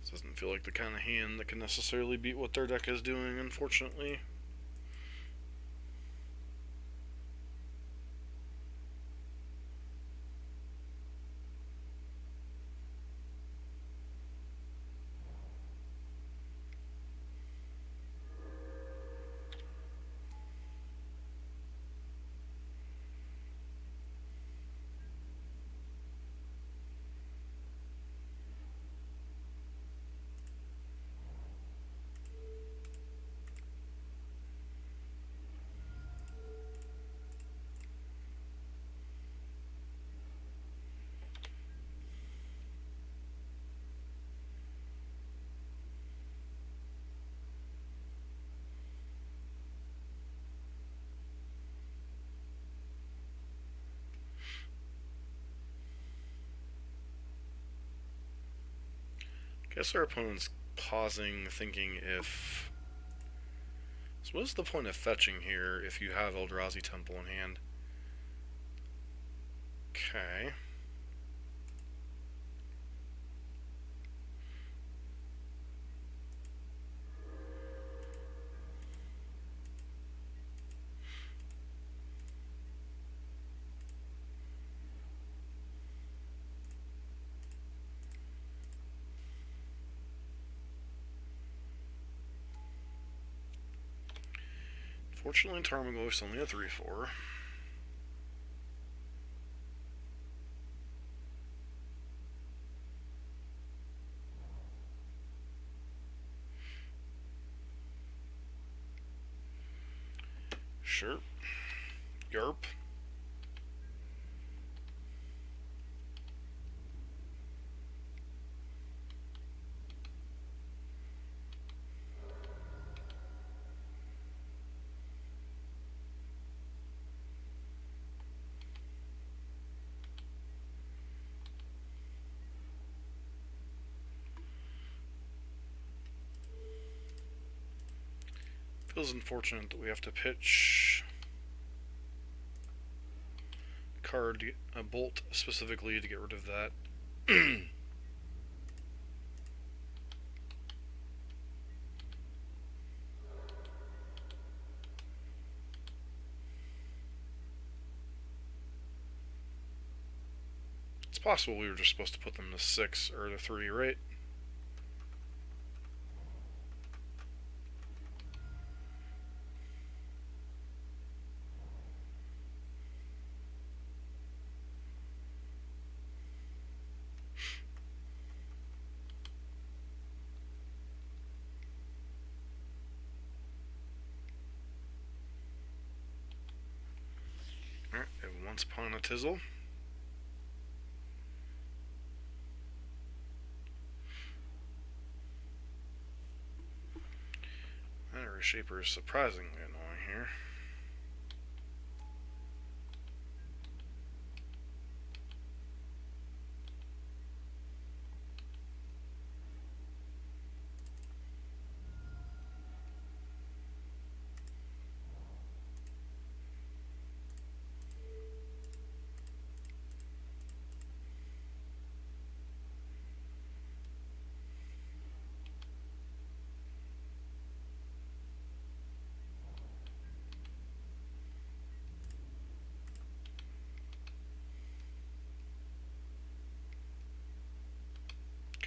This doesn't feel like the kind of hand that can necessarily beat what their deck is doing, unfortunately. Guess our opponent's pausing, thinking if... So what's the point of fetching here if you have Eldrazi Temple in hand? Okay. Fortunately, Tarmogoyf's only a 3/4. Sure. Yarp. Feels unfortunate that we have to pitch card, a bolt specifically to get rid of that. It's possible we were just supposed to put them to 6 or to 3, right? Alright, once upon a tizzle. That Reshaper is surprisingly annoying here.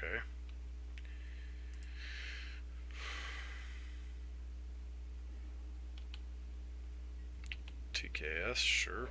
Okay. TKS, sure.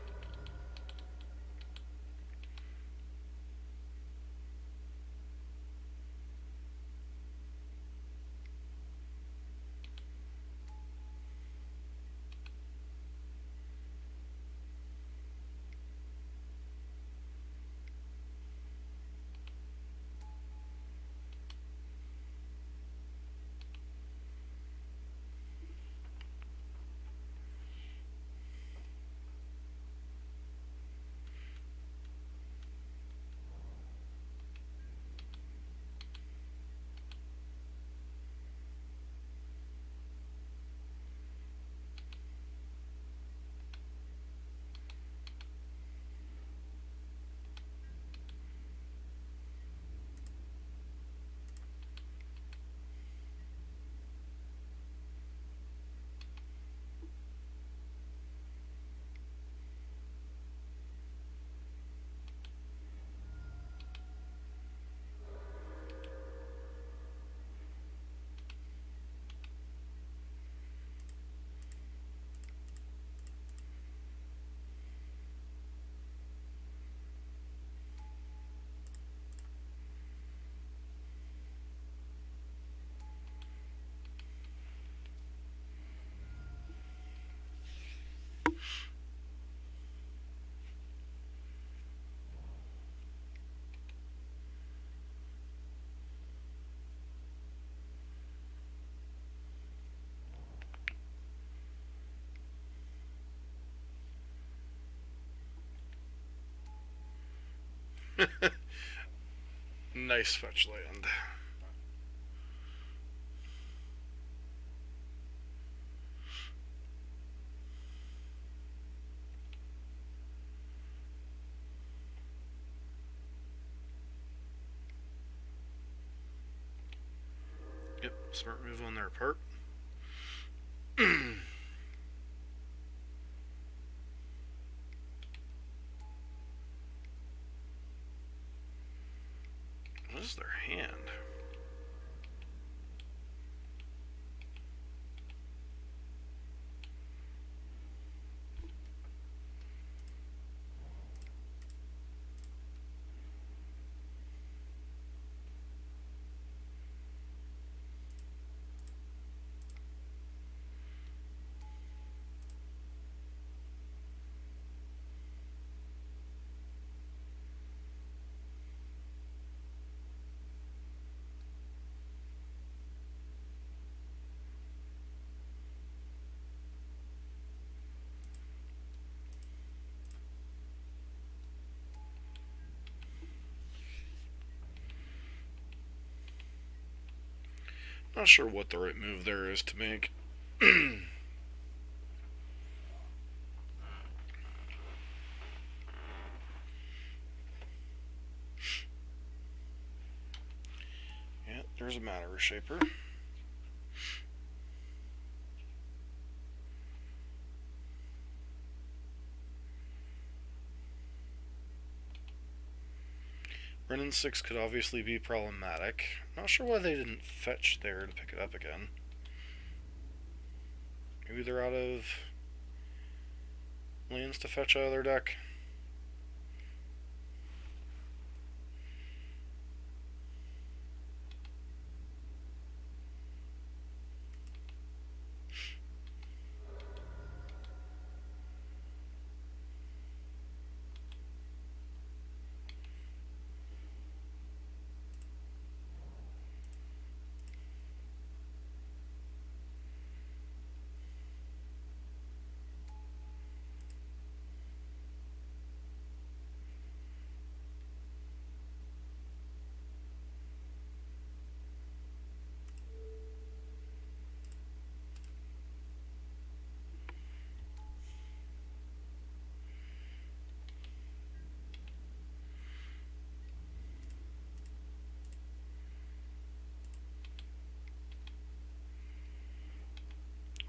Nice fetch land. Smart move on their part. What is their hand? Not sure what the right move there is to make. Yeah, there's a matter shaper. Running 6 could obviously be problematic. Not sure why they didn't fetch there to pick it up again. Maybe they're out of lands to fetch out of their deck.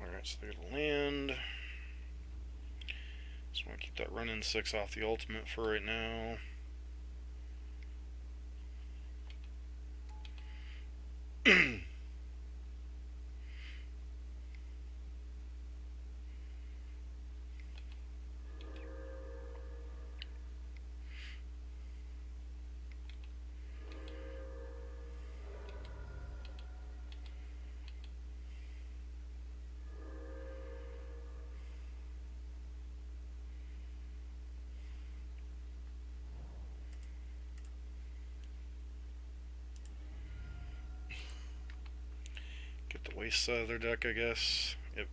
Alright, so they get a land. Just want to keep that running 6 off the ultimate for right now. Get the waste side of their deck, I guess. Yep.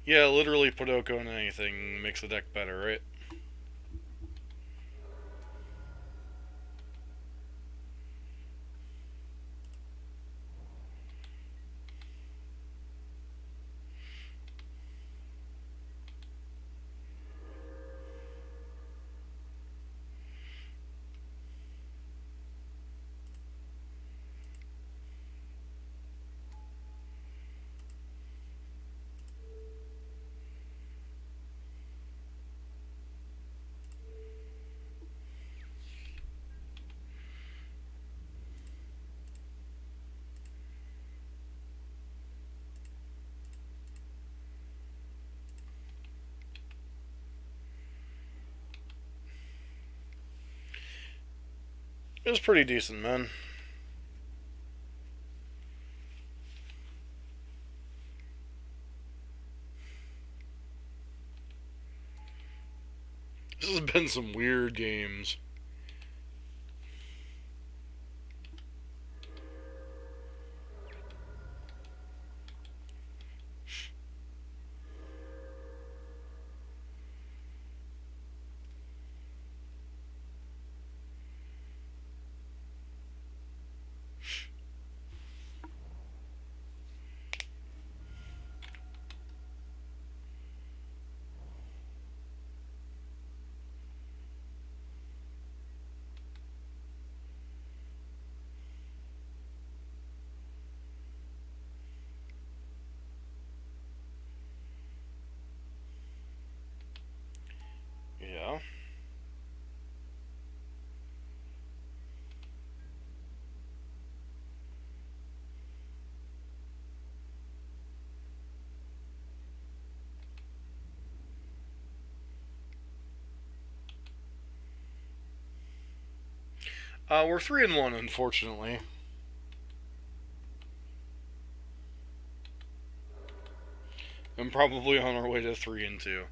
Yeah, literally put Oko in anything makes the deck better, right? It was pretty decent, man. This has been some weird games. Yeah. We're 3-1, unfortunately. And probably on our way to 3-2.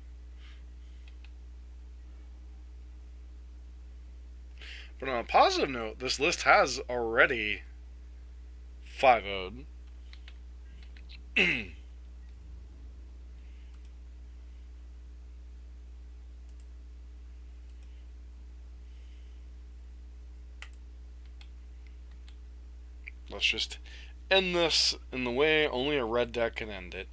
But on a positive note, this list has already 5-0'd. Let's just end this in the way only a red deck can end it.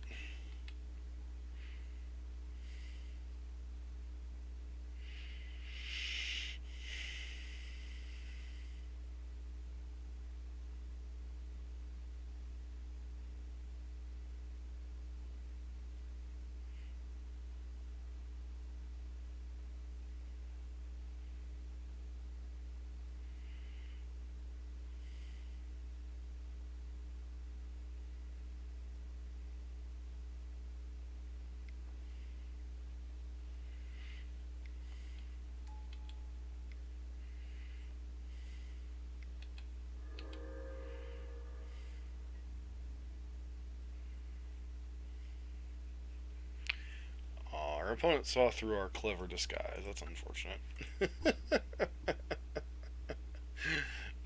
Our opponent saw through our clever disguise. That's unfortunate.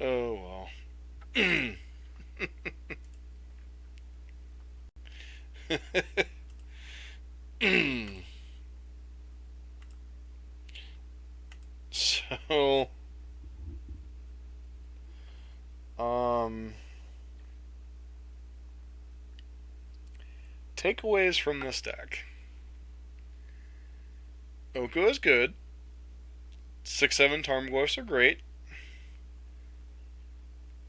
Oh well. So, takeaways from this deck. Oko is good. 6/7 Tarmogoyfs are great.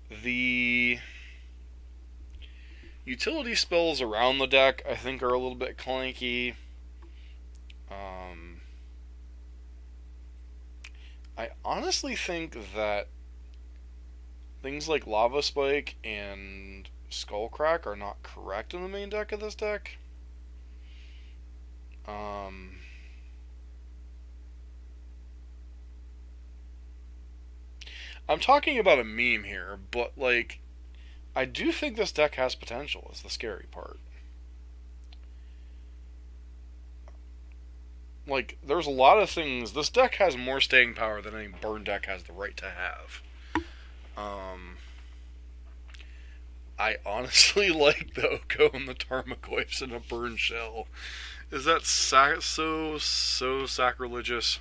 The utility spells around the deck, I think, are a little bit clunky. I honestly think that things like Lava Spike and Skullcrack are not correct in the main deck of this deck. I'm talking about a meme here, but like, I do think this deck has potential, is the scary part. Like, there's a lot of things. This deck has more staying power than any burn deck has the right to have. I honestly like the Oko and the Tarmogoyfs in a burn shell. Is that so sacrilegious?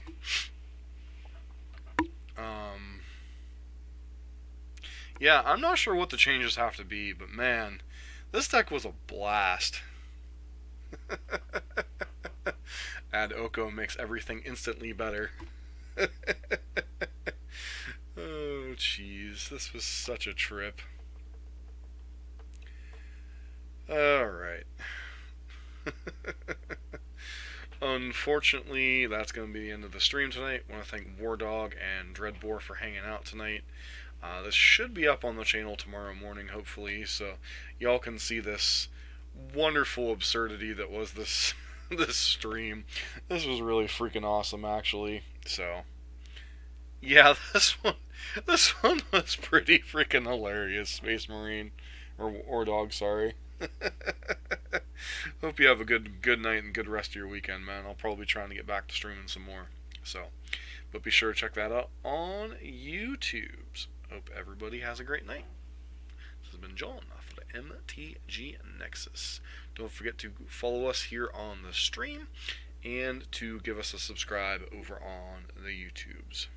Yeah, I'm not sure what the changes have to be, but man, this deck was a blast. Add Oko makes everything instantly better. Oh, jeez, this was such a trip. Alright. Unfortunately, that's going to be the end of the stream tonight. I want to thank Wardog and Dreadbore for hanging out tonight. This should be up on the channel tomorrow morning, hopefully, so y'all can see this wonderful absurdity that was this this stream. This was really freaking awesome, actually. So, yeah, this one was pretty freaking hilarious, Space Marine or Dog. Sorry. Hope you have a good night and good rest of your weekend, man. I'll probably be trying to get back to streaming some more. So, but be sure to check that out on YouTube. Hope everybody has a great night. This has been John for the MTG Nexus. Don't forget to follow us here on the stream and to give us a subscribe over on the YouTubes.